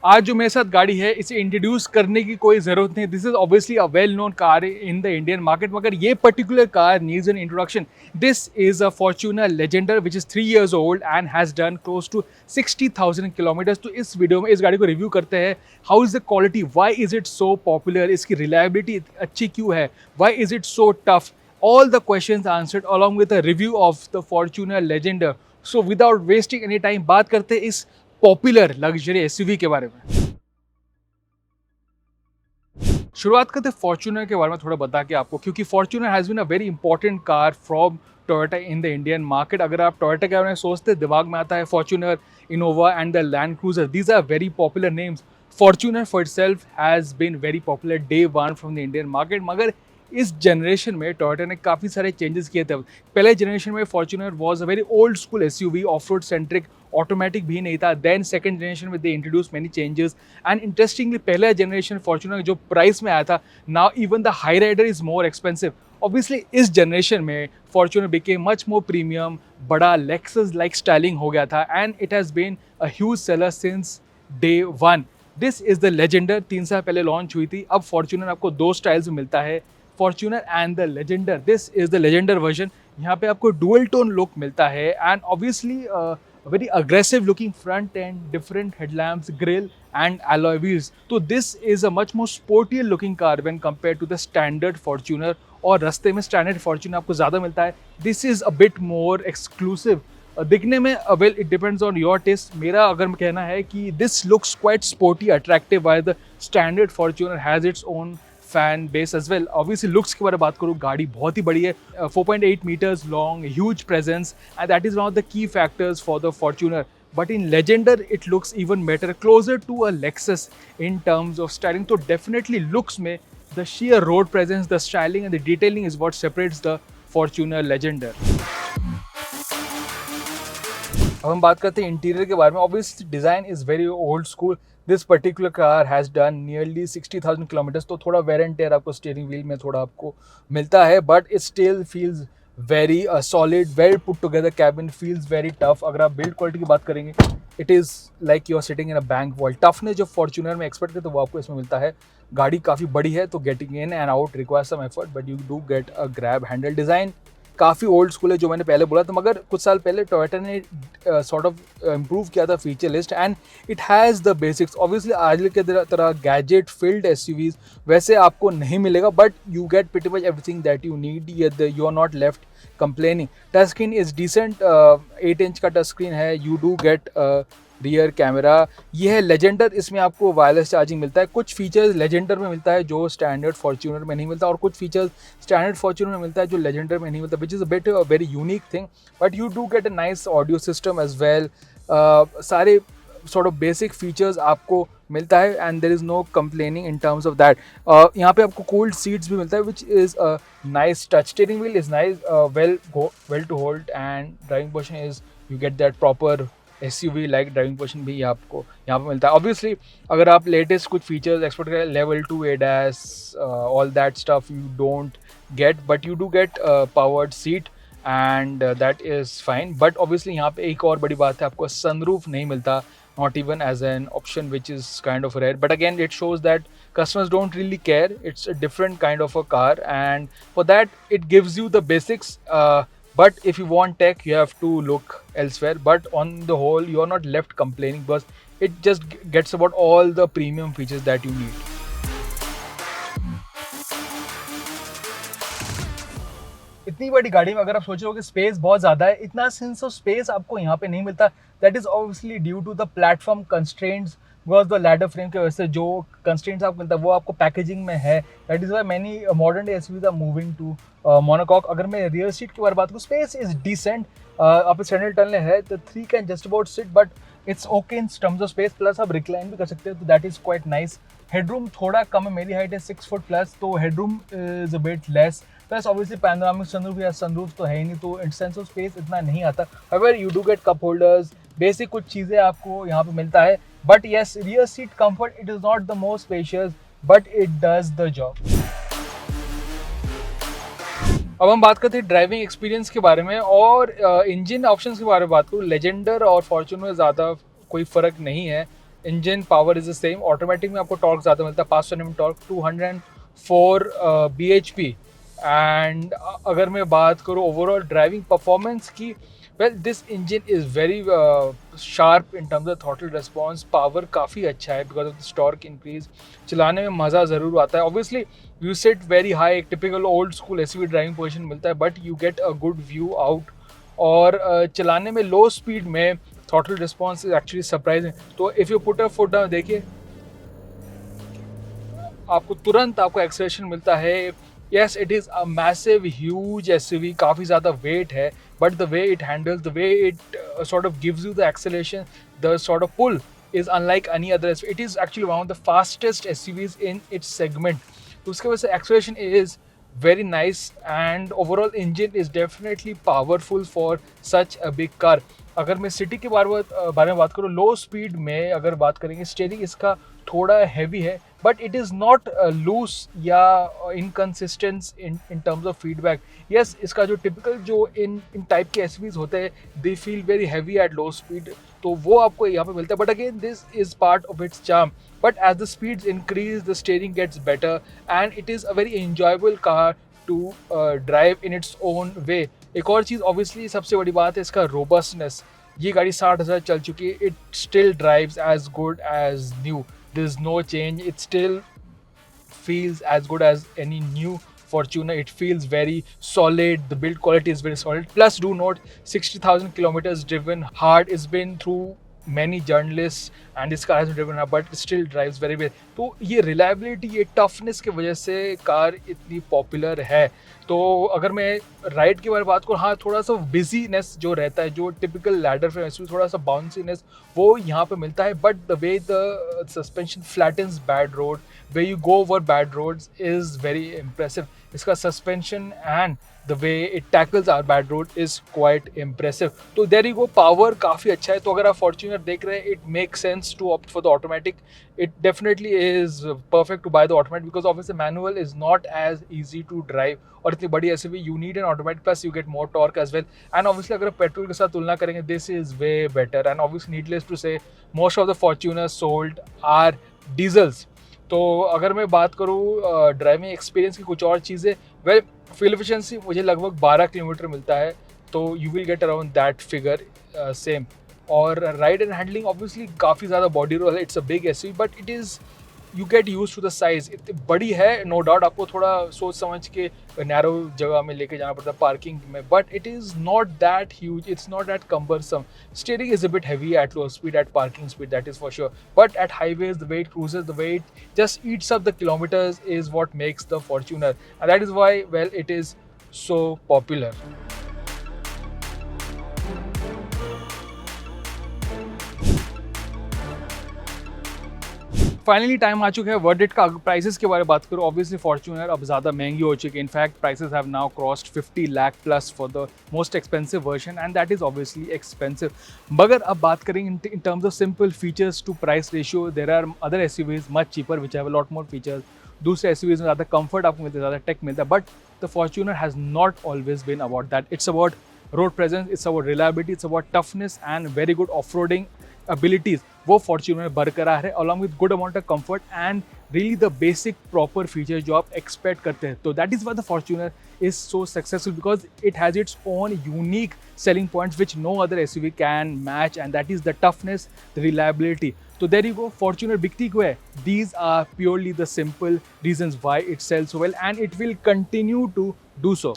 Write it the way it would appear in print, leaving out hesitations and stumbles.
आज जो मेरे साथ गाड़ी है इसे इंट्रोड्यूस करने की कोई ज़रूरत नहीं। This is obviously a well known car in the Indian market, मगर ये particular car needs an introduction. This is a Fortuner Legender which is 3 years old and has done close to 60,000 kilometres. तो इस video में इस गाड़ी को review करते हैं। How is the quality, why is it so popular, इसकी reliability अच्छी क्यों है, why is it so tough, all the questions answered along with a review of the Fortuner Legender. So without wasting any time बात करते हैं इस popular luxury SUV के बारे में। शुरुआत करते हैं फॉर्च्यूनर के बारे में थोड़ा बता के आपको, क्योंकि Fortuner has been a very important car from Toyota in the Indian market. अगर आप टोयोटा के बारे में सोचते हैं दिमाग में आता है Fortuner, Innova and the Land Cruiser. These are very popular names. Fortuner for itself has been very popular day one from the Indian market, मगर इस जनरेशन में टोयोटा ने काफ़ी सारे चेंजेस किए थे। पहले जनरेशन में Fortuner was a very old school SUV, off road centric, automatic भी नहीं था। देन सेकंड जनरेशन में they introduce many changes and interestingly पहला जनरेशन फॉर्च्यूनर जो प्राइस में आया था, now even the Hyryder is more expensive. Obviously इस जनरेशन में Fortuner became much more premium, बड़ा लेक्सस लाइक स्टाइलिंग हो गया था and it has been a huge seller since day one. This is the Legender, 3 साल पहले launch हुई थी। अब फॉर्च्यूनर आपको 2 स्टाइल्स में मिलता है, Fortuner and the Legender. This is the Legender version. यहाँ पे आपको डुअल टोन लुक मिलता है and obviously very aggressive looking front end, different headlamps, grille and alloy wheels. So this is a much more sportier looking car when compared to the standard Fortuner, और रास्ते में standard Fortuner आपको ज़्यादा मिलता है। This is a bit more exclusive दिखने में। Well it depends on your taste. मेरा अगर मैं कहना है कि this looks quite sporty attractive, while the standard Fortuner has its own fan base as well. Obviously looks के बारे में बात करूँ, गाड़ी बहुत ही बड़ी है, 4.8 meters long, huge presence and that is one of the key factors for the Fortuner. But in Legender it looks even better, closer to a Lexus in terms of styling. तो डेफिनेटली लुक्स में the sheer road presence, the styling and the detailing is what separates the Fortuner Legender. अब हम बात करते हैं interior के बारे में। Obviously design is very old school. This particular car has done nearly 60,000 kilometres, तो थोड़ा वेर एंड टेयर आपको स्टीयरिंग व्हील में थोड़ा आपको मिलता है, but it still feels very solid, well put together. Cabin feels very tough. अगर आप बिल्ड क्वालिटी की बात करेंगे, it is like you are sitting in a bank vault. Toughness जो फॉर्च्यूनर में एक्सपेक्ट करते, तो वो आपको इसमें मिलता है। गाड़ी काफ़ी बड़ी है, तो getting in and out require some effort, but you do get a grab handle. Design काफ़ी ओल्ड स्कूल है, जो मैंने पहले बोला था, मगर कुछ साल पहले टोयोटा ने सॉर्ट ऑफ इम्प्रूव किया था feature list and it has the basics. Obviously आज के तरह गैजेट फील्ड एसयूवीज वैसे आपको नहीं मिलेगा, but you get pretty much everything that you need, you are not left complaining. Touch screen is decent, 8 inch का टच स्क्रीन है। You do get rear camera. ये है लेजेंडर, इसमें आपको वायरलेस चार्जिंग मिलता है। कुछ फीचर्स लेजेंडर में मिलता है जो स्टैंडर्ड फॉर्च्यूनर में नहीं मिलता, और कुछ फीचर्स स्टैंडर्ड फॉर्च्यूनर में मिलता है जो लेजेंडर में नहीं मिलता, which is a bit very unique thing. But you do get a nice audio system as well. सारे सॉर्ट ऑफ बेसिक फीचर्स आपको मिलता है and there is no complaining in terms of that. यहाँ पे आपको कूल्ड सीट्स भी मिलता है, which is a nice touch. Steering wheel is nice, well to hold and driving position is, you get that proper SUV like driving position भी आपको यहाँ पे मिलता है। ऑब्वियसली अगर आप लेटेस्ट कुछ फीचर्स एक्सपेक्ट करें, level 2 ADAS, all that stuff you don't get, but you do gate powered seat and that is fine. But obviously यहाँ पे एक और बड़ी बात है, आपको सनरूफ नहीं मिलता, not even as an option, which is kind of rare. But again, it shows that customers don't really care. It's a different kind of a car, and for that it gives you the basics. But if you want tech, you have to look elsewhere. But on the whole, you are not left complaining, because it just gets about all the premium features that you need. इतनी बड़ी गाड़ी में अगर आप सोच रहे हो कि स्पेस बहुत ज़्यादा है, इतना सेंस ऑफ स्पेस आपको यहाँ पे नहीं मिलता। That is obviously due to the platform constraints, because the ladder frame की वजह से जो कंस्ट्रेंट्स आपको मिलता है वो आपको पैकेजिंग में है। That is why many modern day SUVs are moving to monocoque. अगर मैं रियर सीट की बारे बात करूँ, स्पेस इज डिसेंट। आप स्टैंडर्ड टर्न है, the 3 can just about sit, but it's okay in terms of space. Plus आप recline भी कर सकते हैं, तो that is quite nice. Headroom थोड़ा कम है, मेरी हाइट है 6 फुट प्लस, तो headroom is a bit less. Plus obviously panoramic sunroof या सनरूफ तो है ही नहीं, तो इन सेंस ऑफ स्पेस इतना नहीं आता। However you do gate cup holders, basic कुछ चीज़ें आपको यहाँ पे मिलता है। But yes, rear seat comfort it is not the most spacious, but it does the job. अब हम बात करते हैं ड्राइविंग एक्सपीरियंस के बारे में और इंजन ऑप्शंस के बारे में बात करूँ। लेजेंडर और फॉर्च्यूनर में ज़्यादा कोई फ़र्क नहीं है। Engine power is the same, automatic में आपको टॉर्क ज़्यादा मिलता है, 500 Nm टॉर्क, 204 bhp। एंड अगर मैं बात करूँ ओवरऑल ड्राइविंग परफॉर्मेंस की, well this engine is very sharp in terms of throttle response, power काफ़ी अच्छा है because of this torque increase. चलाने में मज़ा ज़रूर आता है, obviously you sit very high, एक typical old school SUV driving position मिलता है, but you get a good view out. और चलाने में लो स्पीड में throttle response is actually surprising. तो if you put a foot down, देखिए आपको तुरंत आपको एक्सेलरेशन मिलता है। Yes, it is a massive huge SUV, काफ़ी ज़्यादा वेट है, but the way it handles, the way it sort of gives you the acceleration, the sort of pull is unlike any other SUV. It is actually one of the fastest SUVs in its segment. तो उसके वजह से acceleration is very nice and overall engine is definitely powerful for such a big car. अगर मैं city के बारे में बात करूँ, लो स्पीड में अगर बात करेंगे, स्टीयरिंग इसका थोड़ा हैवी है, but it is not loose या inconsistence in terms of feedback. Yes, इसका जो टिपिकल जो इन टाइप के एसयूवीज होते हैं, they feel very heavy at low speed, तो वो आपको यहाँ पे मिलता है, but again this is part of its charm. But as the speeds increase, the steering gets better and it is a very enjoyable car to drive in its own way. एक और चीज़ obviously सबसे बड़ी बात है इसका robustness. ये गाड़ी 60,000 चल चुकी है, it still drives as good as new, there is no change, it still feels as good as any new Fortuner. It feels very solid, the build quality is very solid, plus do note 60,000 kilometers driven hard, it's been through many journalists and this car has been driven hard but it still drives very well. तो ये reliability, ये toughness की वजह से car इतनी popular है। तो अगर मैं राइड के बारे में बात करूँ, हाँ थोड़ा सा बिजीनेस जो रहता है, जो टिपिकल लैडर फ्रेम एसयूवी, थोड़ा सा बाउंसीनेस वो यहाँ पे मिलता है, but the way the suspension flattens bad road, way you go over bad roads is very impressive. इसका suspension and the way it tackles our bad road is quite impressive. तो there you go, power काफ़ी अच्छा है। तो अगर आप Fortuner देख रहे हैं, it make sense to opt for the automatic. It definitely is perfect to buy the automatic because obviously manual is not as easy to drive, और इतनी बड़ी SUV you need an automatic, plus you get more torque as well, and obviously अगर petrol के साथ तुलना करेंगे, this is way better, and obviously needless to say most of the Fortuners sold are diesels। तो अगर मैं बात करूँ ड्राइविंग एक्सपीरियंस की कुछ और चीज़ें, वेल फ्यूल एफिशिएंसी मुझे लगभग 12 किलोमीटर मिलता है, तो you will get around that figure same. और राइड एंड हैंडलिंग ऑब्वियसली काफ़ी ज़्यादा बॉडी रोल है, it's a big SUV, but it is you get use to the size. इतनी बड़ी है, नो डाउट आपको थोड़ा सोच समझ के नैरो जगह में लेके जाना पड़ता है पार्किंग में, but it is not that huge, it's not that cumbersome. Steering is a bit heavy at low speed, at parking speed, that is for sure, but at highways the way it cruises, the way it just eats up the kilometres is what makes the Fortuner, and that is why well it is so popular. Finally time आ चुका है verdict का। Prices के बारे में बात करूँ, obviously Fortuner अब ज़्यादा महंगी हो चुकी है। In fact prices have now crossed 50 lakh plus for the most expensive version, and that is obviously expensive. मगर अब बात करेंगे in terms of simple features to price ratio, there are other SUVs much cheaper which have a lot more features. दूसरे SUVs में ज़्यादा comfort आपको मिलता है, ज़्यादा टेक मिलता है, but the Fortuner has not always been about that. It's about road presence, it's about reliability, it's about toughness and very good off roading abilities, वो फॉर्च्यूनर में बरकरार है, along with good amount of comfort and really the basic proper features जो आप expect करते हैं। तो that is why the Fortuner is so successful, because it has its own unique selling points which no other SUV can match, and that is the toughness, the reliability. So there you go, Fortuner बिकती क्यों है? These are purely the simple reasons why it sells so well, and it will continue to do so.